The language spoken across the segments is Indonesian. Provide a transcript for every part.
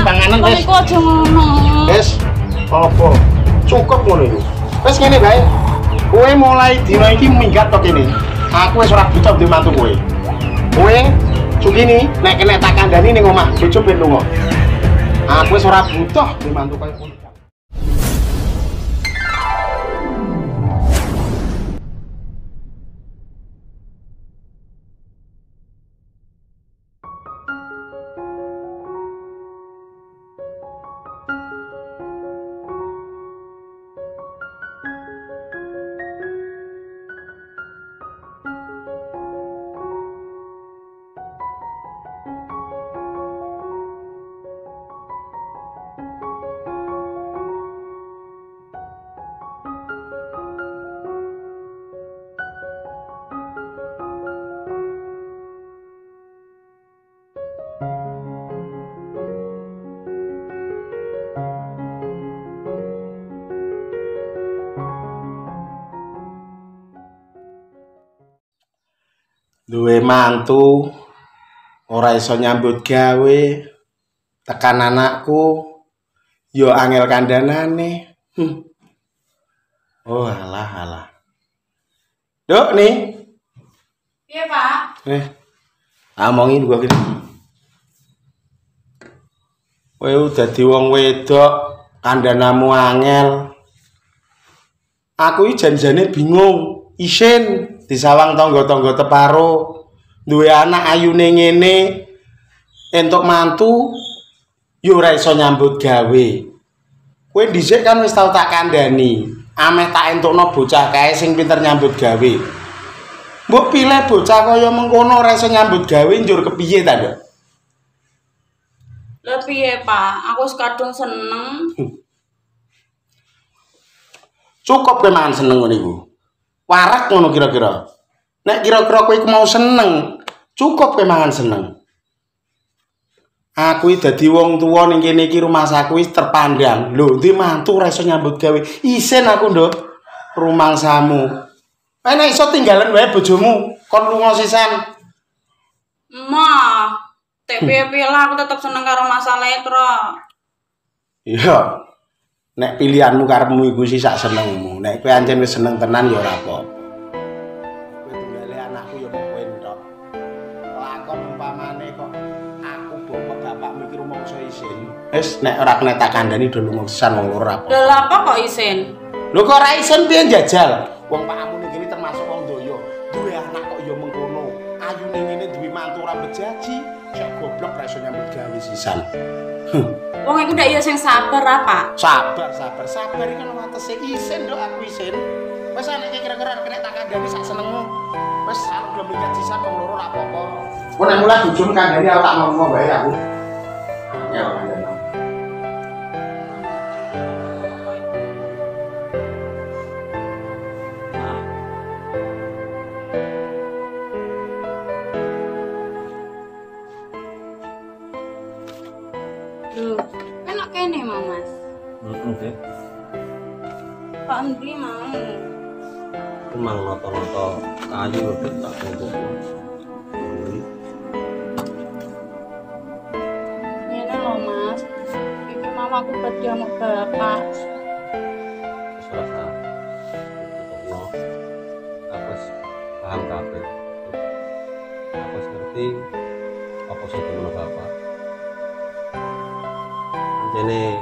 Panganan wis. Kok aja ngono. Wis. Apa? Cukup ngono iku. Wis ngene bae. Kowe mulai dina iki minggat tok kene. Aku wis ora butuh duwe mantu kowe. Kowe Sugini nek kena tak kandhani ning omah, bojo ben lunga. Aku wis ora butuh duwe mantu koyo ngono. Duwe mantu ora iso nyambut gawe tekan anakku yo angel kandhanane. Oh alah. Duk nih. Piye, Pak? Omongin gua kene. Kowe dadi wong wedok kandhanamu angel. Aku iki janjane bingung, isin disawang tangga-tangga teparo, duwe anak ayune ngene, entuk mantu yo ora iso nyambut gawe. Kowe dhisik kan wis tau tak kandhani, ameh tak entukno bocah kae sing pinter nyambut gawe. Mbok pilih bocah kaya mengkono ora iso nyambut gawe njur kepiye ta, Nduk? Lah piye, Pak? Aku wis kadung seneng. Cukup kowe mangan seneng ngono iku. Warak ngono kira-kira. Nek kira-kira kowe iku mau seneng, cukup kowe mangan seneng. Aku iki dadi wong tuwa ning kene iki rumah saku wis terpandang. Lho, ndi mantu ora iso nyambut gawe. Isin aku, Nduk. Rumangsamu. Nek iso tinggalan wae bojomu, kon lunga sisan. Ma, piye-piye lah aku tetep seneng karo Mas Aletro. Iya. Nek pilihanmu karepmu iku sih sak senengmu. Nek kowe ancen wis seneng tenan ya ora apa. Kowe tunggale anakku ya kowe entok. Lakon umpamane kok aku bapakmu iki rumangsa isin. Wis nek ora kena tak kandhani do lunga sisan wong loro apa. Lha apa kok isin? Lho kok ora isin piye njajal? Wong pakmu ning kene termasuk wong doya. Duwe anak kok ya mengkono. Ayune ngene duwe mantu ora bejaji, sak goblok ora iso nyambut gawe sisan. Wong iku ndak ya sing sabar apa? Sabar iki kan watese isin nduk aku isin. Wis nek kira-kira kena tak kandhani sak senengmu. Wis aku gelem minggat sisan wong loro ora apa-apa. Kok nek mulai bojomu kandhani aku tak ngomong bae aku. Ya kandhani. Loh, enak kene mau, Mas. Oke. Pak endi mau? Aku mang noto-noto kayu lho tak kumpul. Ngene lho, Mas. Iki mau aku badhe amuk bapak. Selasa. Ono. Aku wis paham kabeh. Aku wis ngerti apa sing dikono bapak. Jane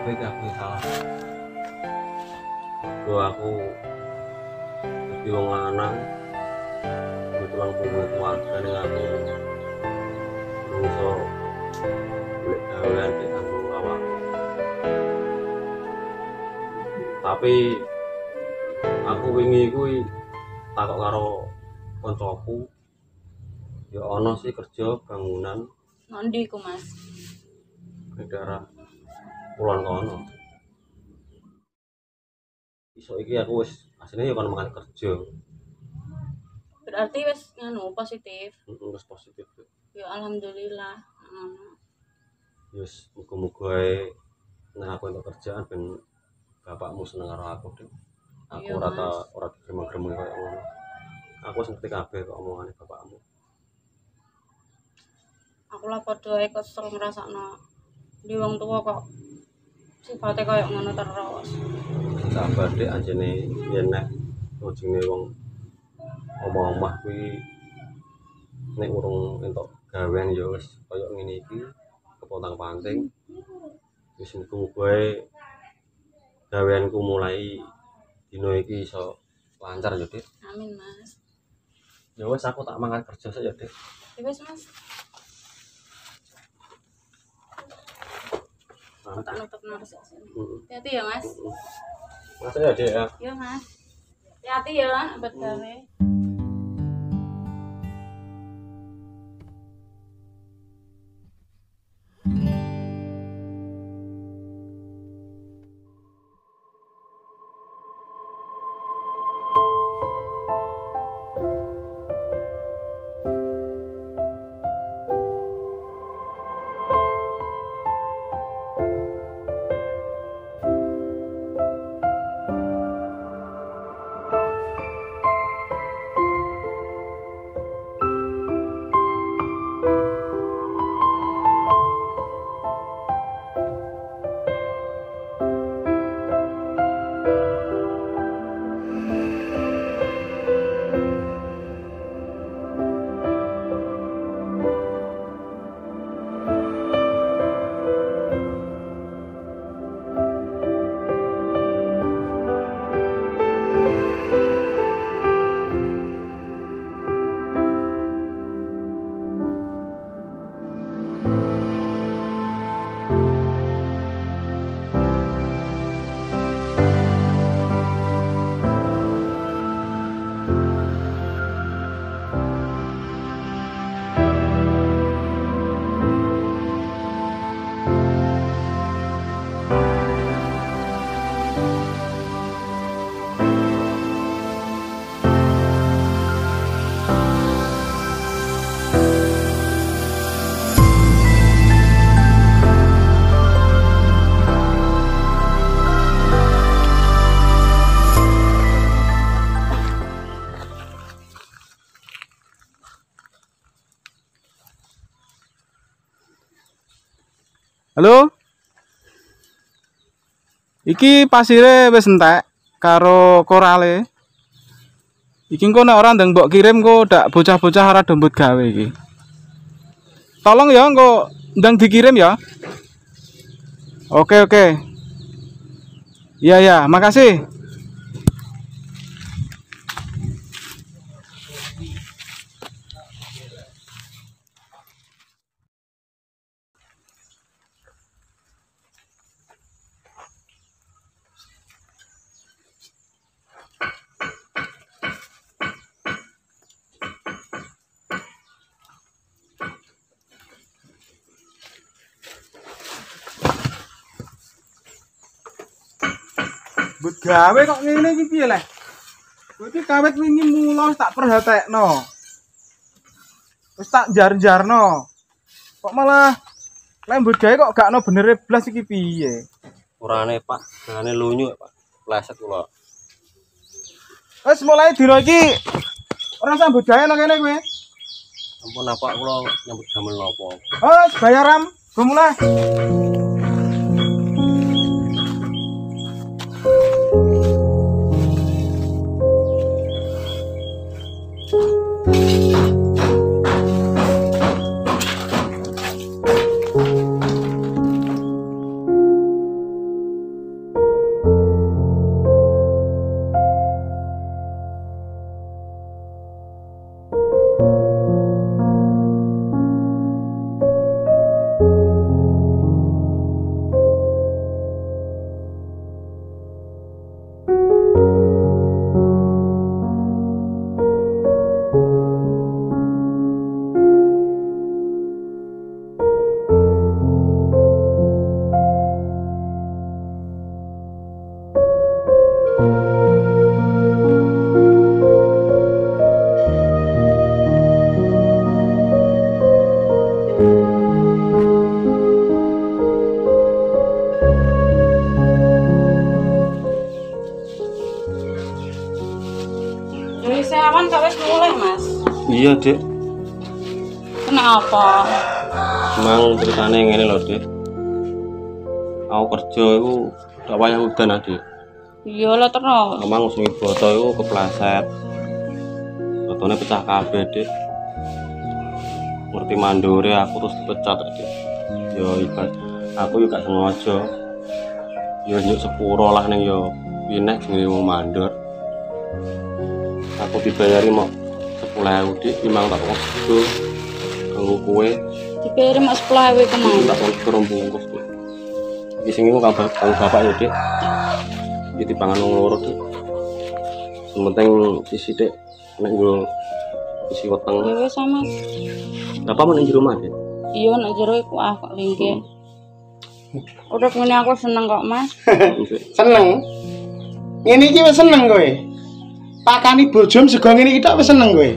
aku salah. Aku jadi wong lanang tulang punggung keluarga ning aku iso golek gawean di kanggo awak. Tapi aku wingi kuwi takok karo kancaku ya ana sih kerja bangunan Nondi ku, Mas? di daerah Kulon kono. Iso iki aku wis asline ya kono makan kerja. Berarti wis nganu positif. Wis positif. Ya alhamdulillah. Wis muga-muga ae nek aku entuk kerjaan ben bapakmu seneng karo aku, Dik. Aku Iya, ora gremeng-gremeng koyo ngono. Aku wis ngerti kabeh kok omongane bapakmu. Aku lah padha ae kesel ngrasakno di wong tuwa kok sifate koyo ngono terus. Sabar Dik, anjene yen nek ujine wong omah-omah kuwi nek urung entuk gawean ya wis koyo ngene iki kepontang-panting. Wis muga bae gaweanku mulai dina iki iso lancar ya Dik. Amin Mas. Ya wis aku tak mangkat kerja sik ya Dik. Ya wis Mas. Aku tak nutup nang resik sini. Hati-hati ya Mas. Masuk ya Dik ya. Iya Mas. Hati-hati ya abet gawe. Halo? Iki pasire wis entek karo korale. Iki engko nek ora ndang mbok kirim kok dak bocah-bocah ora dombut gawe iki. Tolong ya engko ndang dikirim ya. Oke. Iya, makasih. But gawe kok ngene iki piye leh? Kowe iki kawit wingi mula tak perhatekno. Wis tak jar-jarno. Kok malah lembut gawe kok gak ono benere blas iki piye? Urane Pak, dane lunyu Pak. Pleset kula. Wis mulai dina iki ora sambut gawe nang kene kowe. Ampun Pak, kula nyambut damel napa. Wis bayar ram, go mulai. Awan gak wis mulai Mas. Iya Dek. Kenapa? Emang ceritanya ngene lho, Dik. Aku kerja iku gak wayah udan, Dik. Iya lah terus. Emang ngusungi boto iku kepleset. Botone pecah kabeh, Dik. Ngerti mandore aku terus dipecat, Dik. Yo ibarat aku yo gak sengaja. Yo njuk sepuro lah ning yo pineh jenenge wong mandor. Aku dibayari mau 10.000, Dik, timang tak kok sego kanggo kowe. Dibayari mak 10.000 kemau. Tak kok turun bungkus, Dik. Iki sing iku kanggo bapak ya, Dik. Iki dipangan wong loro, Dik. Sing penting isi, Dik, nek nggo isi weteng. Ya wis sama. Bapak meneng di rumah, Dik. Iya nek jero iku kok lingke. Udah ngene aku seneng kok, Mas. Seneng. Ngene iki wis seneng kowe. Pakani bojom sego ngene iki tok wis seneng kowe.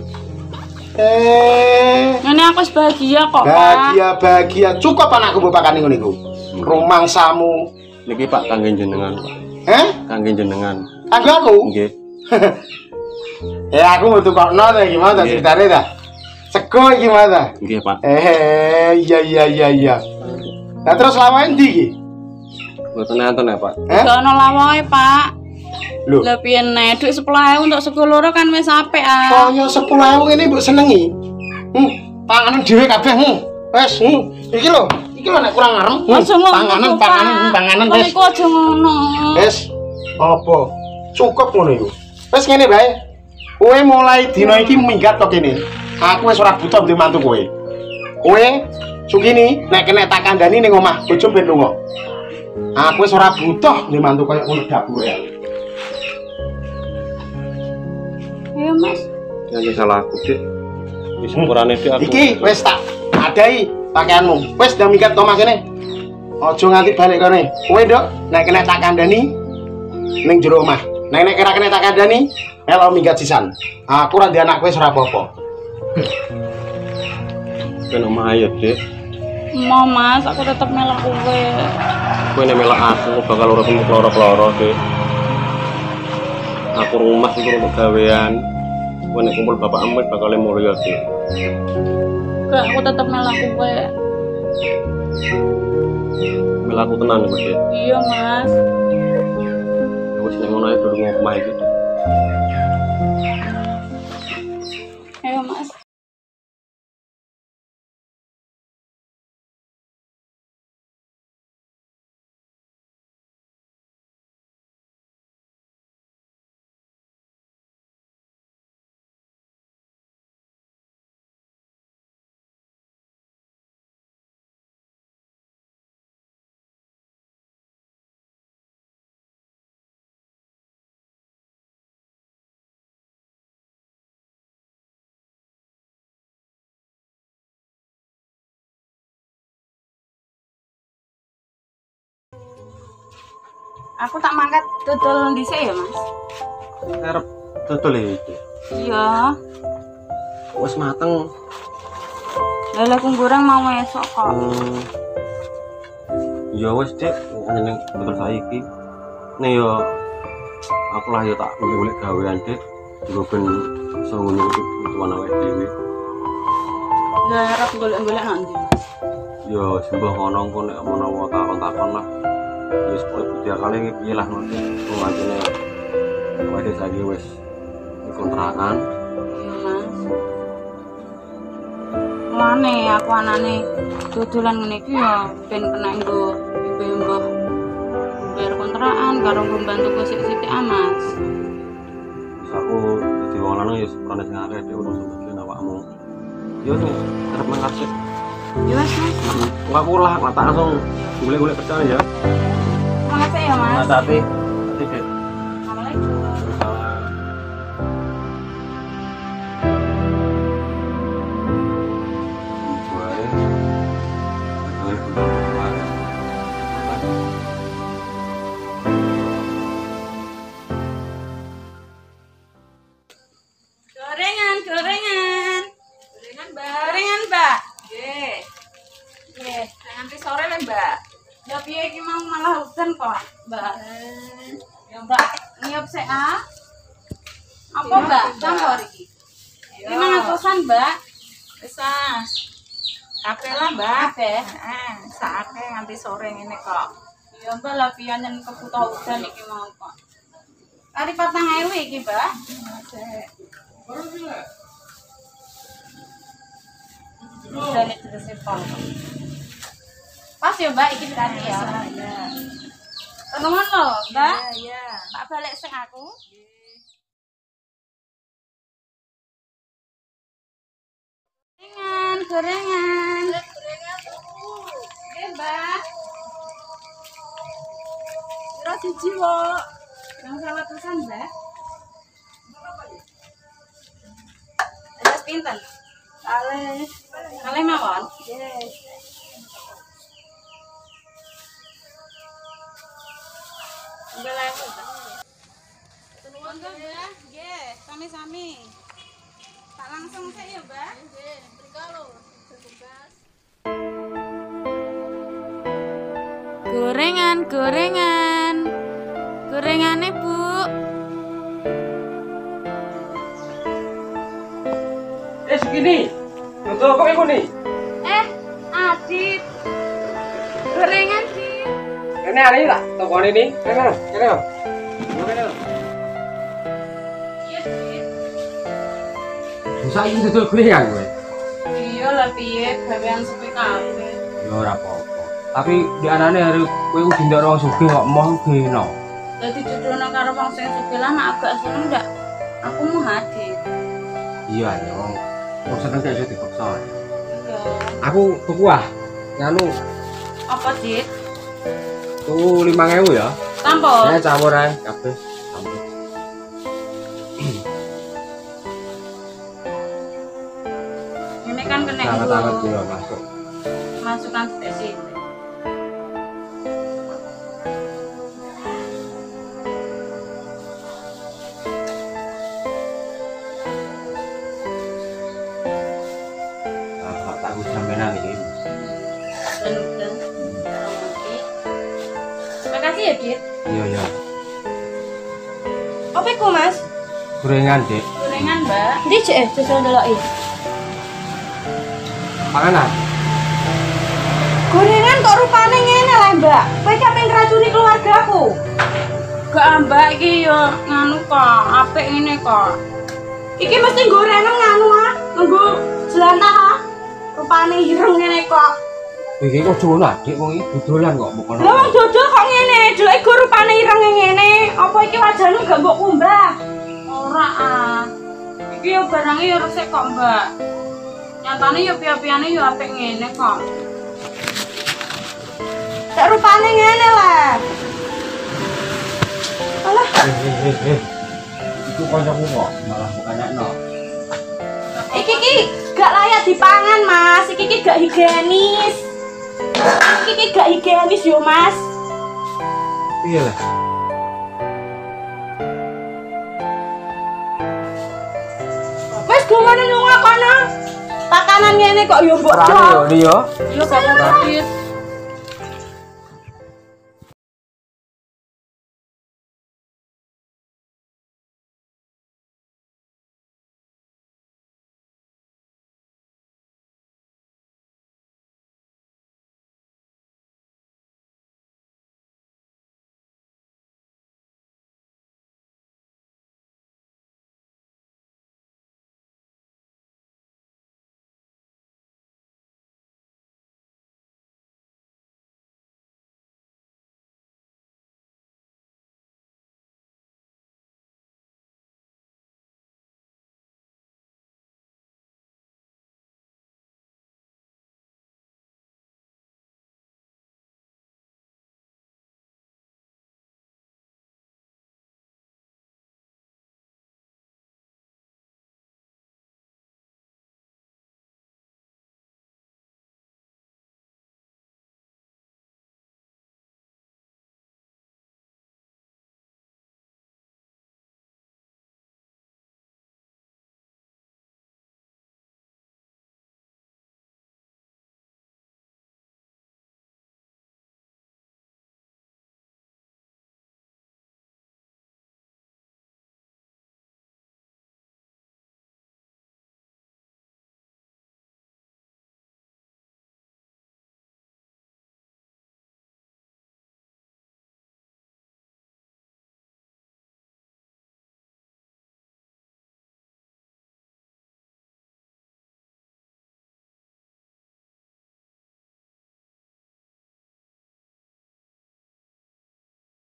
Ngene aku wis bahagia kok, Pak. Bahagia. Cukup anakku mbok pakani ngono iku. Rumangsamu. Niki Pak kangge jenengan, Pak. Kangge jenengan. Kanggo aku? Nggih. Ya aku mau tukokno ta gimana ceritane ta? Sego iki mata. Nggih, Pak. Iya. Nah terus lawae ndi iki? Mboten enten ya, Pak. Gak ono lawae, Pak. Lho, Lah piye nek dhuwit 10.000 untuk sego loro kan wis apik ah. kaya 10.000 ngene mbok senengi. Panganan dhewe kabeh. Wes, iki lho nek kurang arem. Panganan wes. Iku aja ngono. Wes, apa? Cukup ngono iku. Wes ngene bae. Kowe mulai dina iki minggat kok kene. Aku wis ora butuh mbek mantu kowe. Kowe sugini nek kena tak kandhani ning omah, bojo ben lunga. Aku wis ora butuh mbek mantu koyo ngono dapur ya. Iya, Mas. Yang salah aku, Dik. Wis sepurane, Dik, aku. Iki wis tak adai pakaianmu. Wis ndang minggat omah kene. Aja nganti balik kene. Kowe nduk nek kena tak kandhani ning jero omah. Nek kira kena tak kandhani, melo minggat sisan. Aku ora ndek anak kowe ora apa-apa. Ben omah ayo, Dik. Mau Mas, aku tetep melok kowe. Kowe nek melok aku bakal loro-loro, Dik. Aku rumah iki untuk gawean. Kowe nek kumpul bapak amit bakal mulya, Dik. Gak, aku tetep melok kowe. Melok aku tenan, Dik. Iya, Mas. Wis nek ngono ae kudu ngomah iki. Ayo, Mas. Aku tak mangkat dodol dhisik ya, Mas. Arep dodol iki. Iya. Wis mateng. Lele kung goreng mau esok kok. Ya wis, Dik, jeneng dodol saiki. Nek yo aku lah yo tak golek gawean, Dik. Juga ben iso ngono kebutuhan awake dhewe. Lah arep golek-golek nang ndi? Yo sembah ngono kok nek menawa takon-takon lah. Wis dia kali iki piye lah ngono. Ngajene wae saiki wis kontrakan. Iya, Mas. Mulane aku anane dodolan ngene iki ya ben kena nggo ibu-ibu bayar kontrakan karo nggo bantu sithik-sithik Mas. Wis aku dadi wong lanang ya sepurane sing akeh dhewe urus bagian awakmu. Yo nih, arep mangkat sik. Yo wis, Mas. Enggak pulah, tak langsung golek-golek kerjaan ya. Makasih ya, Mas. Hati-hati, Dik. Assalamualaikum. Gorengan, Mbak. Nggih. Nggih, nganti sore le, Mbak. Ya piye iki mau malah hujan kok, Mbak. Ya, Mbak, nyiap sik ah. Apa, Mbak? Campur iki. Iki mangan kosan, Mbak. Wis ah. Kabeh lah, Mbak. Sakake nganti sore ngene kok. Ya Mbak lah piyanyen kebutuh udan iki mau kok. Kari 4.000 iki, Mbak. Udah nih terus sepong. Pas ya Mbak, iki tadi ya. Teman lo, Mbak. Iya. Mbak balik sing aku. Gorengan. Oke, Mbak. Kira siji kok. Yang salah pesan, Mbak. Ada pinten? Kalih mawon. Yes. Monggo, Mbak. Nggih, sami-sami. Tak langsung saya ya, Mbak. Nggih, mriko lho. Gorengan. Gorengane, Bu. Segini. Untuk apa iku nih? Adit. Gorengan, Dit. Kene ari tak tokone ini. Kene. Iya, Dit. Susah iki dodol gorengan kowe. Iya lah piye gawean sepi kabeh. Ya ora apa-apa. Tapi di anane arep kowe kudu ndok wong sugih kok moh geno. Dadi jodohno karo wong sing sugih lah nek agak seneng ndak. Aku mau hadir. Iya ya wong. Kok seneng gak iso dipaksa. Iya. Aku tuku ah. Nganu Apa, Dit? tuku 5.000 ya. Tampol. Ya campur ae kabeh. Campur. Ini kan kena Sangat-sangat yo masuk. masukkan spesies. Nah, tak wis sampenan iki. Dan makasih ya, Dit. Iya. Apa iku, Mas? Gorengan, Dik. Gorengan, Mbak. Ndi cek jajal ndeloki. Panganan. Gorengan kok rupane ngene lah, Mbak. Kowe iki pengen ngracuni keluargaku. Gak, Mbak, iki yo nganu kok, apik ngene kok. Iki mesti gorengan nganu ah, nganggo jelantah ah. Rupane ireng ngene kok. Iki kok jono Dik wong iki dodolan kok mbok kono. Lah wong dodol kok ngene, delok go rupane ireng ngene. Apa iki wajane gak mbok kumbah? Ora ah. Iki yo barange yo resik kok, Mbak. Nyatane yo piye-piyane yo apik ngene kok. Tak rupane ngene lah. Alah, Iku kancaku kok malah bukan nekno. iki gak layak dipangan, Mas. Iki gak higienis. Iki gak higienis yo, Mas. Piye lah? Wes gongone lunga kono. Pakanan ngene kok yo mbok Rame yo dol. ini yo. Yo gak apa-apa.